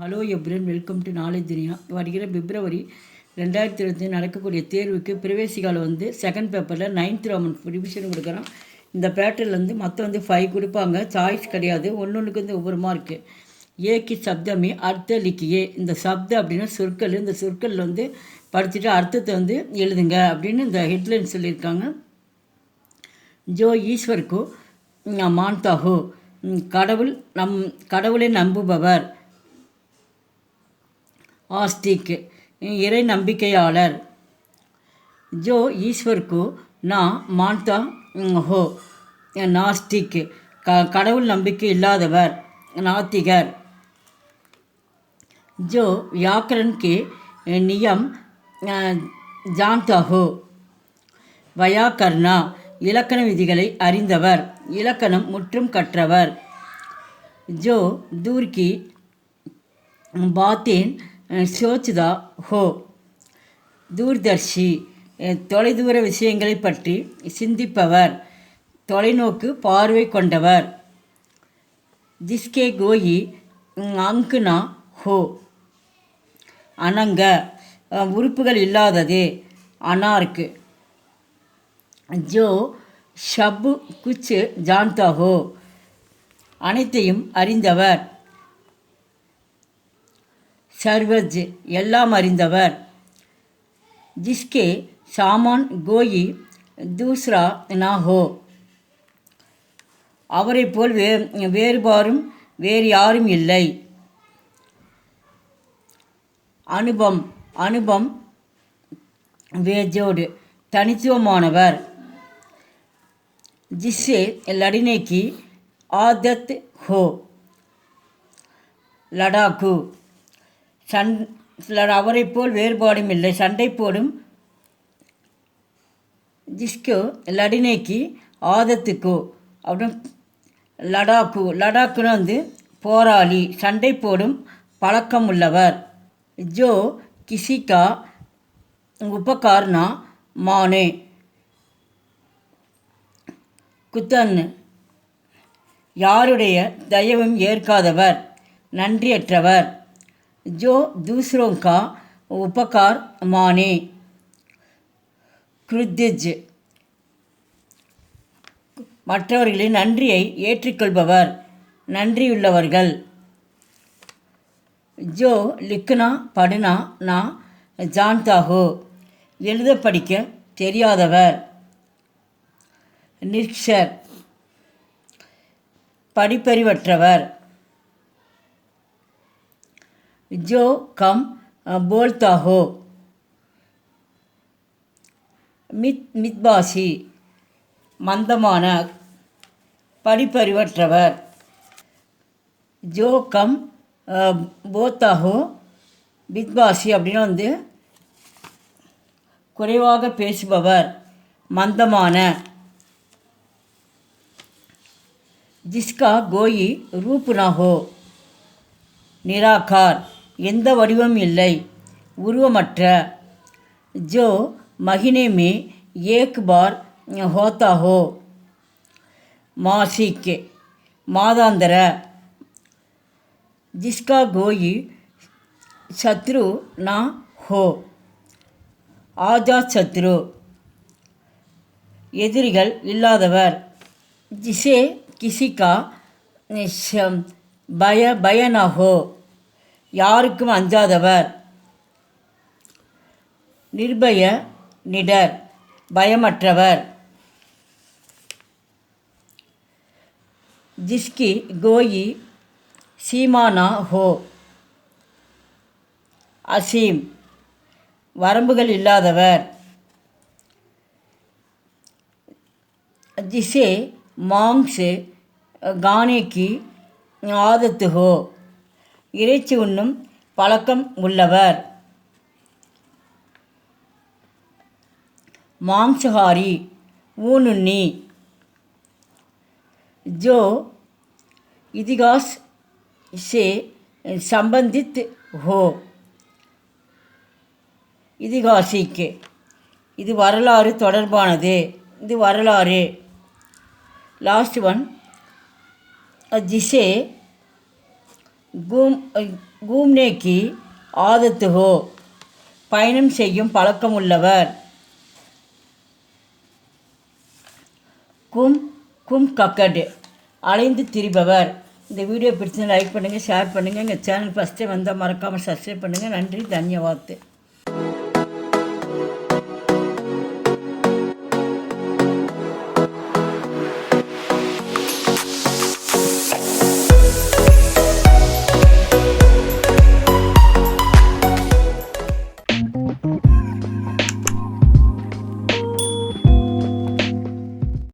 Hello everyone, welcome to knowledge Duniya. வருகிற February 2020 நடக்கக்கூடிய தேர்வுக்கு பிரவேசிகாவில் செகண்ட் பேப்பரில் 9th ரோமன் ரிவிஷன் கொடுக்குறோம். இந்த பேட்டர்லேருந்து மொத்தம் 5 கொடுப்பாங்க, சாய்ஸ் கிடையாது. ஒன்றுக்கு ஒவ்வொரு மார்க்கு. ஏக்கு சப்தமே அர்த்த லிக்கியே. இந்த சப்த அப்படின்னா சொற்கள். இந்த சொற்கள் படிச்சுட்டு அர்த்தத்தை எழுதுங்க அப்படின்னு இந்த ஹெட்லைன் சொல்லியிருக்காங்க. ஜோ ஈஸ்வர்க்கு மான்தா ஹோ, கடவுளை நம்புபவர். ஆஸ்திக், இறை நம்பிக்கையாளர். ஜோ ஈஸ்வர்க்கு மான்தா ஹோ, நாஸ்திக், கடவுள் நம்பிக்கை இல்லாதவர், நாத்திகர். ஜோ வியாக்கரன் கே நியம் ஜான்தா ஹோ, வயாக்கர்ணா, இலக்கண விதிகளை அறிந்தவர், இலக்கணம் முற்றும் கற்றவர். ஜோ தூர் கி பாத்தேன் சோச்தா ஹோ, தூர்தர்ஷி, தொலைதூர விஷயங்களை பற்றி சிந்திப்பவர், தொலைநோக்கு பார்வை கொண்டவர். ஜிஸ்கே கோயி அங்குனா ஹோ, அனங்க, உறுப்புகள் இல்லாதது, அனார்க்கு. ஜோ ஷப்பு குச் ஜான்தா ஹோ, அனைத்தையும் அறிந்தவர். சர்வஜ், எல்லாம் அறிந்தவர். ஜிஸ்கே சாமான் கோயி தூஸ்ரா நா ஹோ, அவரை போல் வேறு யாரும் இல்லை. அனுபம் வேஜோடு, தனித்துவமானவர். ஜிஸ்ஸே லடினேக்கி ஆதத் ஹோ, லடாக்கு, அவரை போல் வேறுபாடும் இல்லை, சண்டை போடும். ஜிஸ்கோ லடினேக்கி ஆதத்துக்கோ அப்படின்னு லடாக்குன்னு போராளி, சண்டை போடும் பழக்கம் உள்ளவர். ஜோ கிசிகா உபகார்னா மானே, குத்தன், யாருடைய தயவும் ஏற்காதவர், நன்றியற்றவர். ஜோ दूसरों का उपकार माने, क्रुद्धिज, மற்றவர்களின் நன்றியை ஏற்றுக்கொள்பவர், நன்றியுள்ளவர்கள். ஜோ லிக்னா படுனா நா ஜான்தா ஹோ, எழுத படிக்க தெரியாதவர். நிர்க்ஷர், படிப்பறிவற்றவர். ஜோ கம் போல்தா ஹோ, மித்பாசி, மந்தமான, படிப்பறிவற்றவர். ஜோ கம் போல்தா ஹோ, மித்பாசி அப்படின்னு குறைவாக பேசுபவர், மந்தமான. ஜிஸ்கா கோயி ரூப் நா ஹோ, நிராகார், எந்த வடிவம் இல்லை, உருவமற்ற. ஜோ மஹினே மே ஏக் பார் ஹோத்தா ஹோ, மாசிக், மாதாந்திர. ஜிஸ்கா கோயி சத்ரு நா ஹோ, ஆஜாத் சத்ரு, எதிரிகள் இல்லாதவர். ஜிசே கிசிகா பய நா ஹோ, யாருக்கும் அஞ்சாதவர். நிர்பய, நிடர், பயமற்றவர். ஜிஸ்கி கோயி சீமானா ஹோ, அசீம், வரம்புகள் இல்லாதவர். ஜிசே மாங்ஸ் கானே கி ஆதத்து ஹோ, இறைச்சி உண்ணும் பழக்கம் உள்ளவர். மாம்சஹாரி, ஊனுண்ணி. ஜோ இதிகாஸ் சே சம்பந்தித் ஹோ, இதிகாசிக், இது வரலாறு தொடர்பானது, இது வரலாறு. லாஸ்ட் ஒன், जिसे घूमने की आदत हो பயணம் செய்யும் பழக்கம் உள்ளவர் கும் கக்கட் அலைந்து திரிபவர் இந்த வீடியோ பிடிச்சி லைக் பண்ணுங்கள் ஷேர் பண்ணுங்கள் எங்கள் சேனல் ஃபஸ்ட்டே வந்தால் மறக்காமல் சப்ஸ்கிரைப் பண்ணுங்கள் நன்றி தன்யவாத்